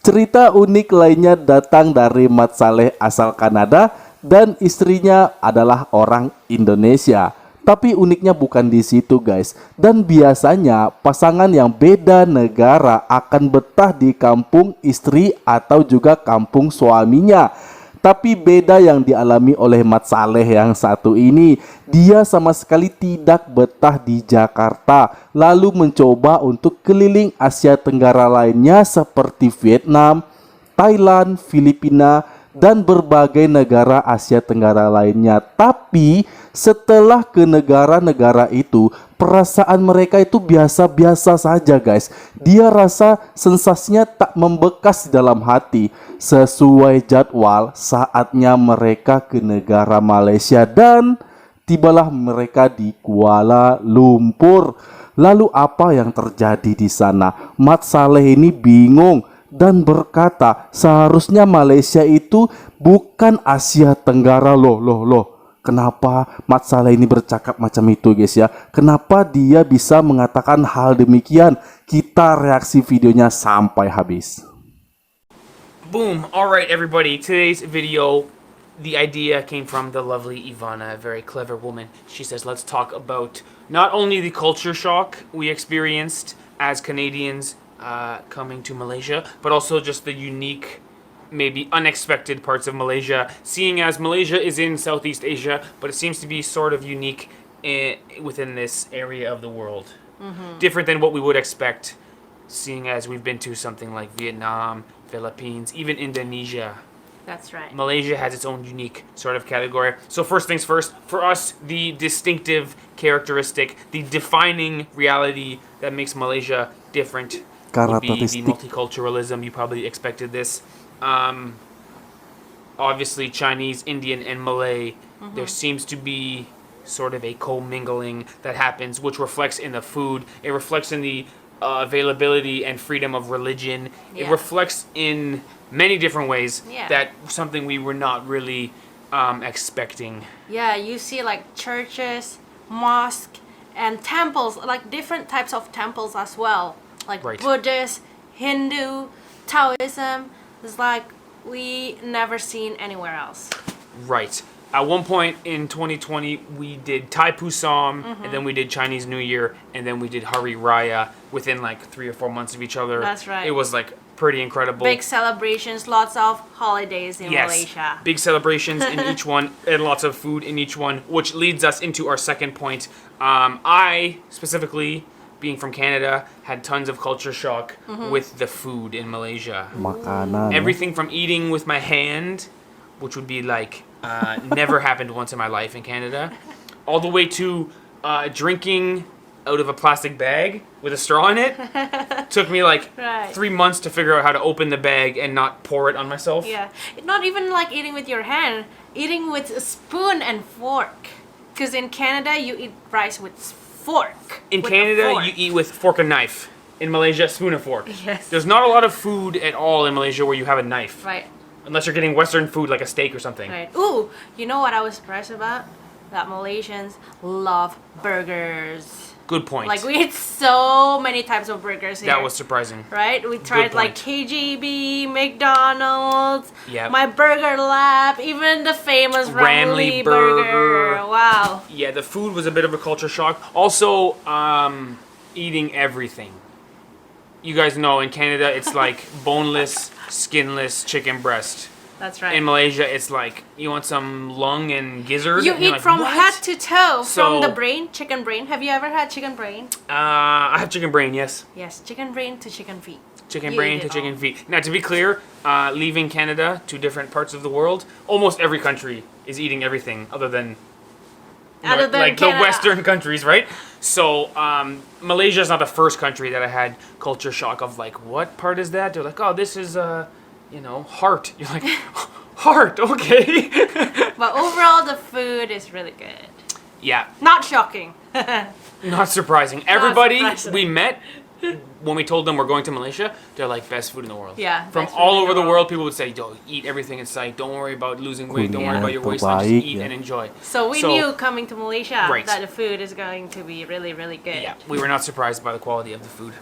Cerita unik lainnya datang dari Mat Saleh asal Kanada dan istrinya adalah orang Indonesia. Tapi uniknya bukan di situ guys. Dan biasanya pasangan yang beda negara akan betah di kampung istri atau juga kampung suaminya. Tapi beda yang dialami oleh Mat Saleh yang satu ini. Dia sama sekali tidak betah di Jakarta, lalu mencoba untuk keliling Asia Tenggara lainnya seperti Vietnam, Thailand, Filipina, dan berbagai negara Asia Tenggara lainnya. Tapi setelah ke negara-negara itu, perasaan mereka itu biasa-biasa saja guys. Dia rasa sensasinya tak membekas dalam hati. Sesuai jadwal, saatnya mereka ke negara Malaysia dan tibalah mereka di Kuala Lumpur. Lalu apa yang terjadi di sana? Mat Saleh ini bingung dan berkata, seharusnya Malaysia itu bukan Asia Tenggara loh. Kenapa Mat Saleh ini bercakap macam itu guys ya? Kenapa dia bisa mengatakan hal demikian? Kita reaksi videonya sampai habis. Boom! Alright everybody, today's video, the idea came from the lovely Ivana, a very clever woman. She says let's talk about not only the culture shock we experienced as Canadians coming to Malaysia, but also just the unique, maybe unexpected parts of Malaysia, seeing as Malaysia is in Southeast Asia, but it seems to be sort of unique within this area of the world. Different than what we would expect, seeing as we've been to something like Vietnam, Philippines, even Indonesia. That's right. Malaysia has its own unique sort of category. So first things first, for us, the distinctive characteristic, the defining reality that makes Malaysia different would be the multiculturalism. You probably expected this. Obviously, Chinese, Indian, and Malay, there seems to be sort of a commingling that happens, which reflects in the food. It reflects in the availability and freedom of religion. It reflects in many different ways that something we were not really expecting. Yeah, you see like churches, mosques, and temples, like different types of temples as well. Like Buddhist, Hindu, Taoism. It's like we never seen anywhere else. Right. At one point in 2020, we did Thai Pusam, and then we did Chinese New Year, and then we did Hari Raya within like 3 or 4 months of each other. That's right. It was like pretty incredible. Big celebrations, lots of holidays in Malaysia. Big celebrations in each one, and lots of food in each one, which leads us into our second point. I, specifically, being from Canada, had tons of culture shock with the food in Malaysia. Makanan. Everything from eating with my hand, which would be like never happened once in my life in Canada, all the way to drinking out of a plastic bag with a straw in it. Took me like 3 months to figure out how to open the bag and not pour it on myself. Yeah, not even like eating with your hand, eating with a spoon and fork. Because in Canada, you eat rice with fork. In Canada, you eat with fork and knife. In Malaysia, spoon and fork. Yes. There's not a lot of food at all in Malaysia where you have a knife. Right. Unless you're getting Western food like a steak or something. Right. Ooh, you know what I was surprised about? That Malaysians love burgers. Good point. Like we eat so many types of burgers here. That was surprising. Right? We tried like KGB, McDonald's, Yep. My Burger Lab, even the famous Ramly Burger. Wow. Yeah, the food was a bit of a culture shock. Also, eating everything. You guys know in Canada it's like boneless, skinless chicken breast. That's right. In Malaysia, it's like, you want some lung and gizzard? You and you're eat like, from what? head to toe, So- from the brain, chicken brain. Have you ever had chicken brain? I have chicken brain, yes. Yes, chicken brain to chicken feet. Chicken You brain eat to it chicken all. feet. Now, to be clear, leaving Canada to different parts of the world, almost every country is eating everything other than Other than like Canada. the Western countries, right? So Malaysia is not the first country that I had culture shock of like, what part is that? They're like, oh, this is heart. You're like, heart, okay. But overall, the food is really good. Yeah, Not shocking. not surprising. Everybody surprising. we met, when we told them we're going to Malaysia, they're like, best food in the world. Yeah, From best food all in over the the world. world, people would say, yo, eat everything in sight. Don't worry about losing weight. Don't worry Kuliner about your waistline. Just terbaik, eat ya. and enjoy. So we knew coming to Malaysia Right. that the food is going to be really, really good. Yeah, we were not surprised by the quality of the food.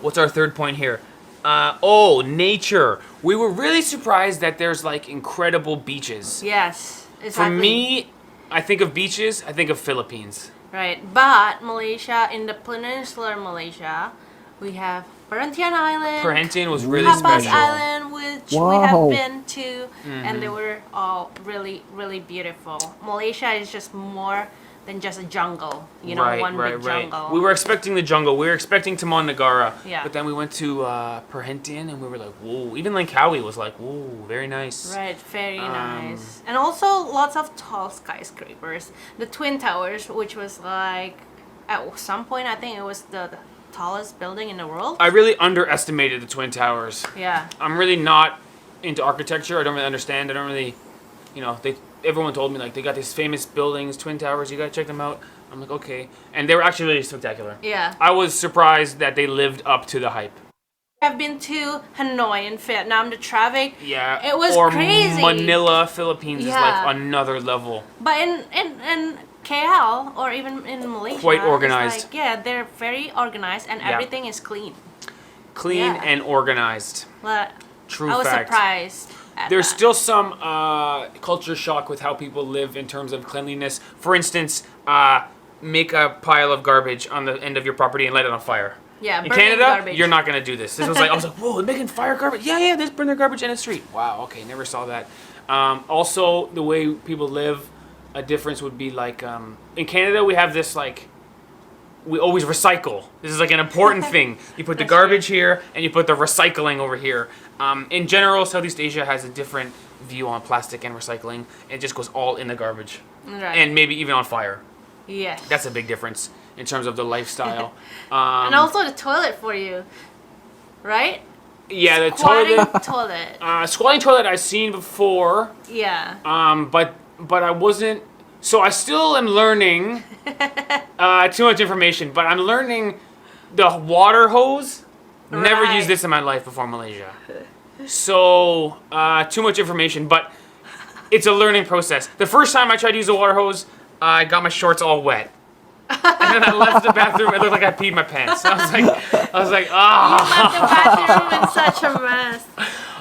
What's our third point here? Nature. We were really surprised that there's like incredible beaches. Yes, For exactly. me, I think of beaches, I think of Philippines. Right, but Malaysia, in the peninsular Malaysia, we have Perhentian Island. Perhentian was really Papas special. Island, which we Wow. have been to, Mm-hmm. and they were all really, really beautiful. Malaysia is just more than just a jungle, you know, one big jungle. We were expecting the jungle. We were expecting Taman Negara. Yeah. But then we went to Perhentian and we were like, whoa. Even Langkawi was like, whoa, very nice. Right, very nice. And also lots of tall skyscrapers. The Twin Towers, which was like, at some point, I think it was the tallest building in the world. I really underestimated the Twin Towers. Yeah. I'm really not into architecture. I don't really understand. I don't really, everyone told me like they got these famous buildings, Twin Towers, you gotta check them out. I'm like, okay. And they were actually really spectacular. Yeah. I was surprised that they lived up to the hype. I've been to Hanoi in Vietnam. The traffic, Yeah. it was or crazy. Manila, Philippines is Yeah. like another level. But in KL or even in Malaysia, Quite it's organized. like, yeah, they're very organized and Yeah. everything is clean. Clean Yeah. and organized. But True I was fact. surprised. At There's that. still some culture shock with how people live in terms of cleanliness. For instance, make a pile of garbage on the end of your property and light it on fire. Yeah, In burning Canada, garbage. you're not gonna do this. This was like I was like, whoa, they're making fire garbage. Yeah, they just burn their garbage in the street. Wow, okay, never saw that. Also, the way people live, a difference would be like in Canada we have this like we always recycle. This is like an important thing. You put the That's garbage here and you put the recycling over here. In general, Southeast Asia has a different view on plastic and recycling. It just goes all in the garbage Right. and maybe even on fire. Yes. That's a big difference in terms of the lifestyle. And also the toilet for you, right? Yeah, the Squatting toilet. toilet. Squatting toilet I've seen before, Yeah. but I wasn't. So I still am learning too much information, but I'm learning the water hose. Never Right. used this in my life before Malaysia. So too much information, but it's a learning process. The first time I tried to use a water hose, I got my shorts all wet. And then I left the bathroom. It looked like I peed my pants. I was like, Left the bathroom in such a mess.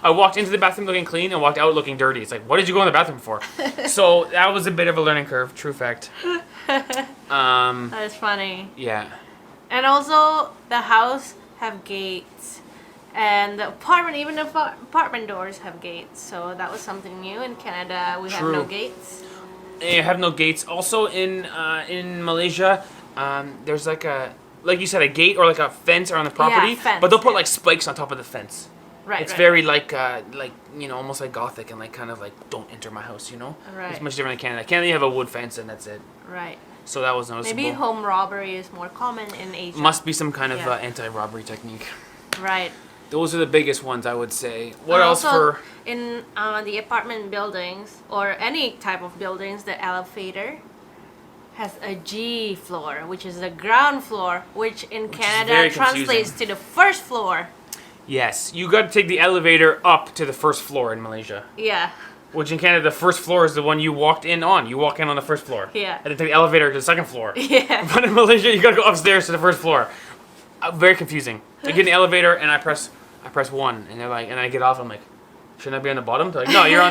I walked into the bathroom looking clean and walked out looking dirty. It's like, what did you go in the bathroom for? So that was a bit of a learning curve. True fact. That is funny. Yeah. And also the house have gates, and the apartment, even the apartment doors have gates. So that was something new in Canada. We have no True. gates. You have no gates. Also in Malaysia, there's like you said, a gate or like a fence around the property. fence, But they'll put yeah. like spikes on top of the fence. Right. It's right, very like almost like gothic and like kind of like don't enter my house. Right. It's much different in Canada. Canada you have a wood fence and that's it. right. So that was noticeable. Maybe home robbery is more common in Asia. Must be some kind of Yeah. anti-robbery technique. Right. Those are the biggest ones I would say. What And else also, for? in the apartment buildings or any type of buildings, the elevator has a G floor, which is the ground floor, which in is Canada very translates to the first floor. Yes, you got to take the elevator up to the first floor in Malaysia. Yeah. Which in Canada, the first floor is the one you walked in on. You walk in on the first floor. Yeah. And then take the elevator to the second floor. Yeah. But in Malaysia, you gotta go upstairs to the first floor. Very confusing. I get in the elevator and I press one, and they're like, and I get off. I'm like, shouldn't I be on the bottom? They're like, no, you're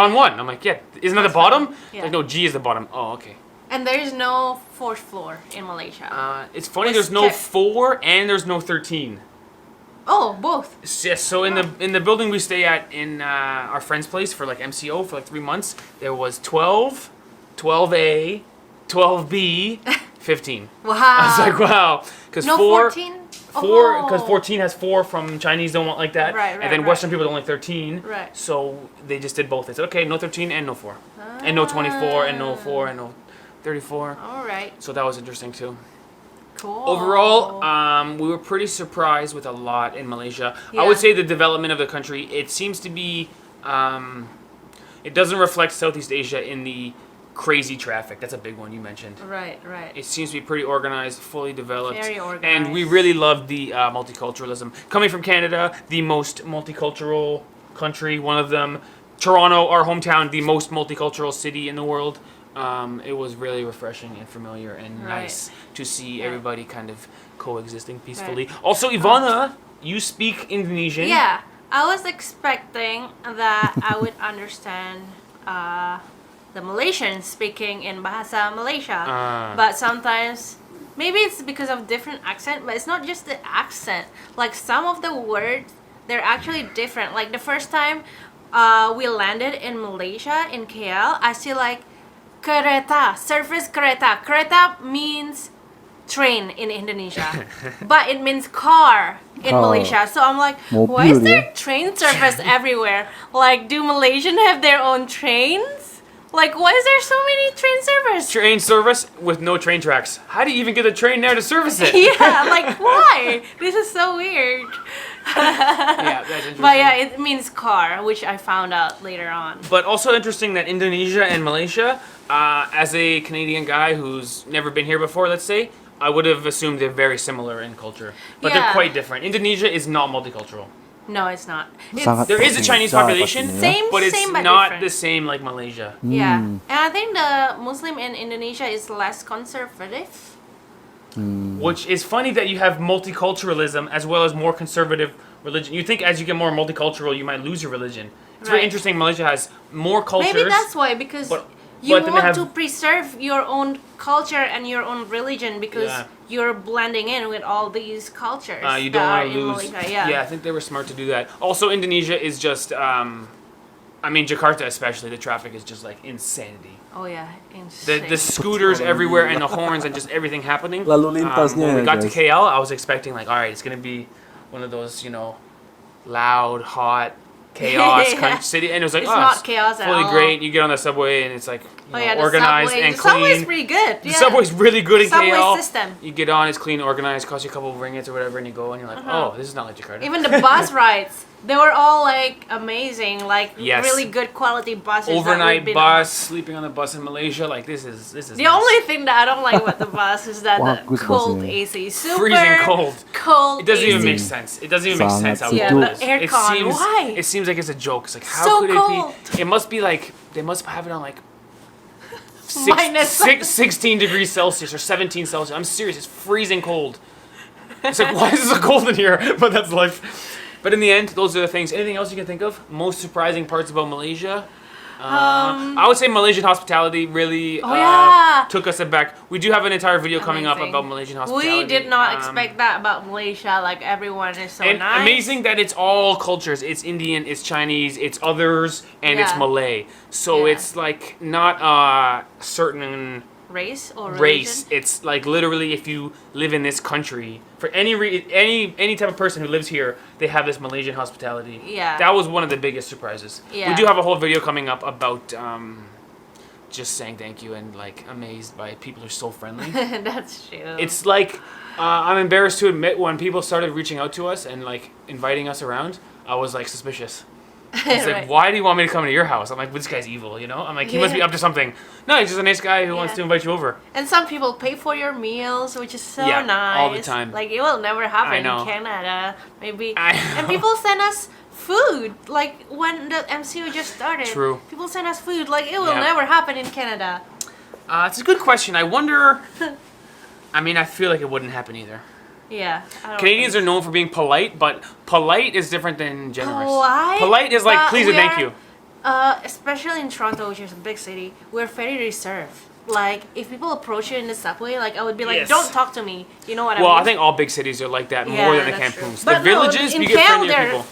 on one. I'm like, yeah, isn't that the bottom? Yeah. Like, no, G is the bottom. Oh, okay. And there's no fourth floor in Malaysia. It's funny. Was There's no checked. 4 and there's no 13. Oh, both. Yes. So in the building we stay at in our friend's place for like MCO for like 3 months, there was 12, 12A, 12B, 15. Wow. I was like, wow, because No 14? because Oh. 14 has 4 from Chinese don't want like that, Right, and right, then right. Western people don't like 13. Right. So they just did both. They said, okay, no 13 and no 4, and no 24 and no 4 and no 34. All right. So that was interesting too. Cool. Overall, we were pretty surprised with a lot in Malaysia. I Yeah. would say the development of the country, it seems to be, it doesn't reflect Southeast Asia in the crazy traffic. That's a big one you mentioned. Right, right. It seems to be pretty organized, fully developed. Very organized. And we really love the multiculturalism. Coming from Canada, the most multicultural country, one of them. Toronto, our hometown, the most multicultural city in the world. It was really refreshing and familiar and Right. nice to see Yeah. everybody kind of coexisting peacefully. Also, Ivana You speak Indonesian. Yeah, I was expecting that I would understand the Malaysian speaking in Bahasa Malaysia, but sometimes maybe it's because of different accent, but it's not just the accent. Like some of the words, they're actually different. Like the first time we landed in Malaysia in KL, I see like kereta, service kereta. Kereta means train in Indonesia, but it means car in Car. Malaysia. So I'm like, why is there train service everywhere? Like, do Malaysians have their own trains? Like, why is there so many train service? Train service with no train tracks. How do you even get a train there to service it? Yeah, like why? This is so weird. Yeah, that's interesting. But yeah, it means car, which I found out later on. But also interesting that Indonesia and Malaysia, as a Canadian guy who's never been here before, let's say, I would have assumed they're very similar in culture. But they're Yeah. quite different. Indonesia is not multicultural. No, it's not. It's, Sangat There is a Chinese berbeda population, pastinya ya. Same, but it's same but not different. the same like Malaysia. Yeah, and I think the Muslim in Indonesia is less conservative. Which is funny that you have multiculturalism as well as more conservative religion. You think as you get more multicultural, you might lose your religion. It's very Right. interesting. Malaysia has more cultures. Maybe that's why, because but- you but then they want have- to preserve your own culture and your own religion because Yeah. you're blending in with all these cultures You that don't are want to in lose. Malaysia. Yeah. I think they were smart to do that. Also, Indonesia is just. I mean, Jakarta especially. The traffic is just like insanity. Oh yeah, insane. The scooters everywhere and the horns and just everything happening. Lalu lintasnya When we ya, got to guys. KL, I was expecting like, all right, it's gonna be one of those, loud, hot, chaos Yeah. country city, and it was like, It's oh, not chaos at fully all. great. You get on the subway and it's like Oh yeah, the organized subway. and The clean. subway's pretty good. The Yeah. subway's really good in Subway KL. system. You get on, it's clean, organized, costs you a couple of ringgits or whatever, and you go and you're like, oh, this is not like Jakarta. Even the bus rides, they were all like amazing, like Yes. really good quality buses. that Overnight we've been bus, on. sleeping on the bus in Malaysia, like this is. The nice. only thing that I don't like about the bus is that Wah, the bagus cold busnya. AC, super Freezing cold. cold It doesn't even AC. make sense. It doesn't even make Sangat sense how Yeah, cold the it is. aircon, why? It seems like it's a joke. It's like how So could cold. it be? It must be like they must have it on like Minus 16 degrees Celsius or 17 Celsius. I'm serious. It's freezing cold. It's like why is it so cold in here? But that's life. But in the end, those are the things. Anything else you can think of? Most surprising parts about Malaysia? I would say Malaysian hospitality really yeah. took us aback. We do have an entire video coming up Amazing. about Malaysian hospitality. We did not expect that about Malaysia. Like everyone is so And nice. amazing that it's all cultures. It's Indian, it's Chinese, it's others, and it's Yeah. Malay. So Yeah. it's like not a certain Race or race. religion? It's like literally if you live in this country, for any type of person who lives here, they have this Malaysian hospitality. Yeah. That was one of the biggest surprises. Yeah. We do have a whole video coming up about just saying thank you and like amazed by people who are so friendly. That's true. It's like I'm embarrassed to admit when people started reaching out to us and like inviting us around, I was like suspicious. It's like, Right. why do you want me to come to your house? I'm like, this guy's evil, I'm like, he must be Yeah. up to something. No, he's just a nice guy who wants Yeah. to invite you over. And some people pay for your meals, which is so Yeah, nice. all the time. Like it will never happen I know. in Canada. Maybe. I And know. people send us food. Like when the MCU just started. True. People send us food. Like it will Yeah. never happen in Canada. It's a good question. I wonder. I mean, I feel like it wouldn't happen either. Yeah. Canadians are known for being polite, but polite is different than generous. Polite, Polite is like, but please and we thank are- you. Especially in Toronto, which is a big city, we're very reserved. Like if people approach you in the subway, like I would be like, Yes. "Don't talk to me." You know what Well, I mean? I think all big cities are like that Yeah, more than the that's true. campoons. But The villages, in you get Cal, friendlier people.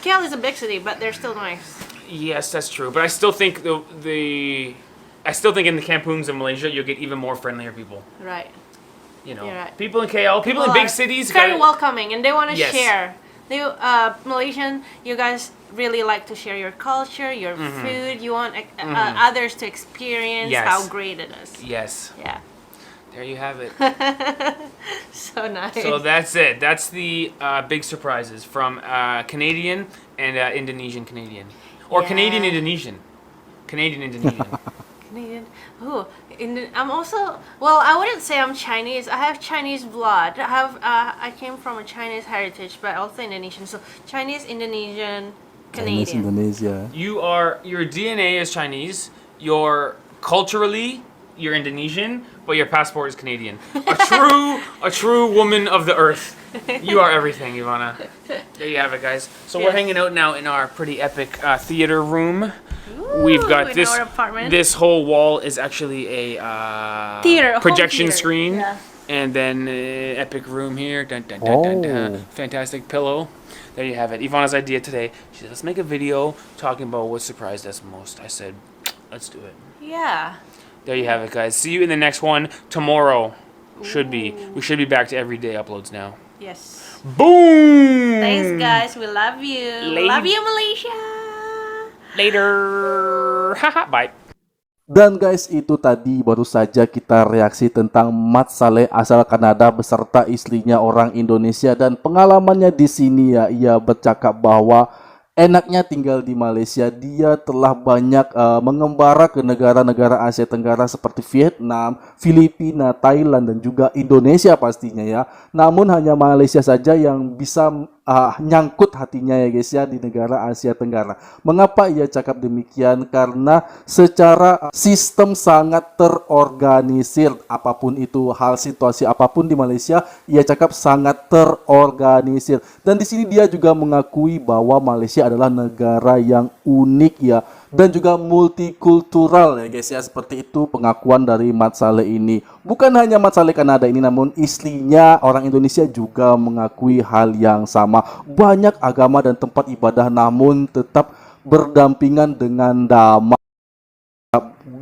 Cal is a big city, but they're still nice. Yes, that's true. But I still think I still think in the campoons in Malaysia, you'll get even more friendlier people. Right. You're right. People in KL, people in are big cities, very gotta- welcoming, and they want to Yes. share. They Malaysian, you guys really like to share your culture, your food. You want others to experience Yes. how great it is. Yes, Yeah, there you have it. so nice. So that's it. That's the big surprises from Canadian and Indonesian Canadian. Or Yeah. Canadian Indonesian. Canadian Indonesian. Canadian. Oh, I'm also I wouldn't say I'm Chinese. I have Chinese blood. I came from a Chinese heritage, but also Indonesian. So Chinese, Indonesian, Chinese Canadian. Indonesia. Your DNA is Chinese. You're culturally you're Indonesian, but your passport is Canadian. A true woman of the earth. You are everything, Ivana. There you have it, guys. So we're hanging out now in our pretty epic theater room. We've got in our apartment. this whole wall is actually a Theater, projection home theater. screen, Yeah. and then epic room here. Dun, dun, dun, dun, dun. Fantastic pillow. There you have it. Ivana's idea today. She said, let's make a video talking about what surprised us most. I said, let's do it. Yeah. There you have it, guys. See you in the next one tomorrow. Should be. We should be back to everyday uploads now. Yes. Boom! Thanks, guys. We love you. Love you, Malaysia. Later. Haha, bye. Dan guys, itu tadi baru saja kita reaksi tentang Mat Saleh asal Kanada beserta istrinya orang Indonesia, dan pengalamannya di sini ya, ia bercakap bahwa enaknya tinggal di Malaysia. Dia telah banyak mengembara ke negara-negara Asia Tenggara seperti Vietnam, Filipina, Thailand, dan juga Indonesia pastinya ya. Namun hanya Malaysia saja yang bisa nyangkut hatinya ya guys ya di negara Asia Tenggara. Mengapa ia cakap demikian? Karena secara sistem sangat terorganisir, apapun itu hal situasi apapun di Malaysia, ia cakap sangat terorganisir. Dan di sini dia juga mengakui bahwa Malaysia adalah negara yang unik ya, dan juga multikultural ya guys ya. Seperti itu pengakuan dari Mat Saleh ini. Bukan hanya Mat Saleh Kanada ini, namun istrinya orang Indonesia juga mengakui hal yang sama. Banyak agama dan tempat ibadah namun tetap berdampingan dengan damai.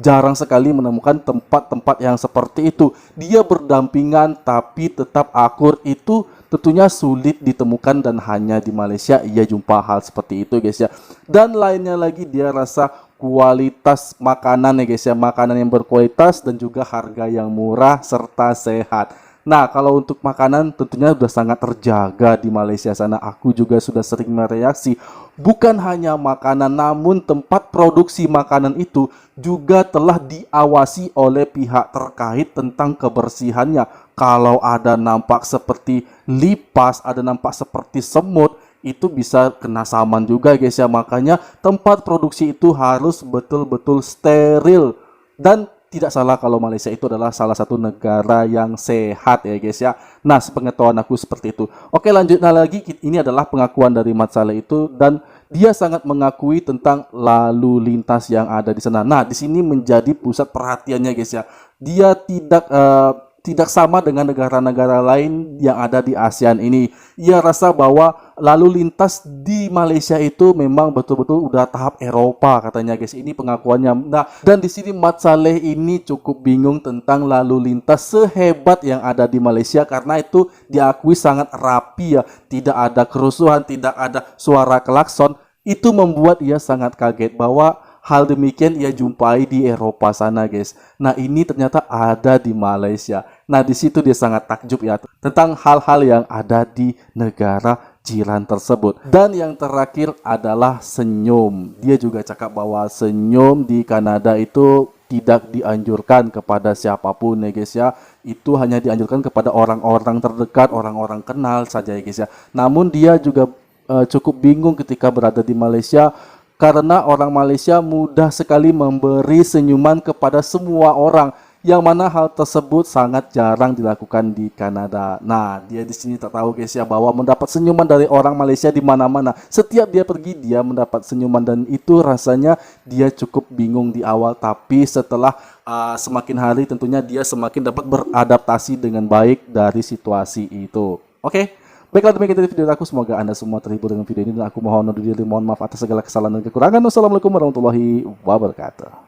Jarang sekali menemukan tempat-tempat yang seperti itu. Dia berdampingan tapi tetap akur, itu tentunya sulit ditemukan dan hanya di Malaysia ia jumpa hal seperti itu guys ya. Dan lainnya lagi, dia rasa kualitas makanan ya guys ya, makanan yang berkualitas dan juga harga yang murah serta sehat. Nah, kalau untuk makanan tentunya sudah sangat terjaga di Malaysia sana. Aku juga sudah sering mereaksi. Bukan hanya makanan, namun tempat produksi makanan itu juga telah diawasi oleh pihak terkait tentang kebersihannya. Kalau ada nampak seperti lipas, ada nampak seperti semut, itu bisa kena saman juga guys ya. Makanya tempat produksi itu harus betul-betul steril. Dan tidak salah kalau Malaysia itu adalah salah satu negara yang sehat ya guys ya. Nah, sepengetahuan aku seperti itu. Oke, lanjutnya lagi, ini adalah pengakuan dari Mat Saleh itu, dan dia sangat mengakui tentang lalu lintas yang ada di sana. Nah, di sini menjadi pusat perhatiannya guys ya. Dia tidak sama dengan negara-negara lain yang ada di ASEAN ini. Ia rasa bahwa lalu lintas di Malaysia itu memang betul-betul udah tahap Eropa katanya guys. Ini pengakuannya. Nah, dan di sini Mat Saleh ini cukup bingung tentang lalu lintas sehebat yang ada di Malaysia, karena itu diakui sangat rapi ya. Tidak ada kerusuhan, tidak ada suara klakson. Itu membuat ia sangat kaget bahwa hal demikian ia jumpai di Eropa sana guys. Nah, ini ternyata ada di Malaysia. Nah, di situ dia sangat takjub ya tentang hal-hal yang ada di negara jiran tersebut. Dan yang terakhir adalah senyum. Dia juga cakap bahwa senyum di Kanada itu tidak dianjurkan kepada siapapun ya guys ya. Itu hanya dianjurkan kepada orang-orang terdekat, orang-orang kenal saja ya guys ya. Namun dia juga cukup bingung ketika berada di Malaysia, karena orang Malaysia mudah sekali memberi senyuman kepada semua orang, yang mana hal tersebut sangat jarang dilakukan di Kanada. Nah, dia di sini tak tahu guys ya bahwa mendapat senyuman dari orang Malaysia di mana-mana. Setiap dia pergi dia mendapat senyuman, dan itu rasanya dia cukup bingung di awal, tapi setelah semakin hari tentunya dia semakin dapat beradaptasi dengan baik dari situasi itu. Oke. Baiklah, demikian dari video aku. Semoga Anda semua terhibur dengan video ini, dan aku mohon undur diri, mohon maaf atas segala kesalahan dan kekurangan. Wassalamualaikum warahmatullahi wabarakatuh.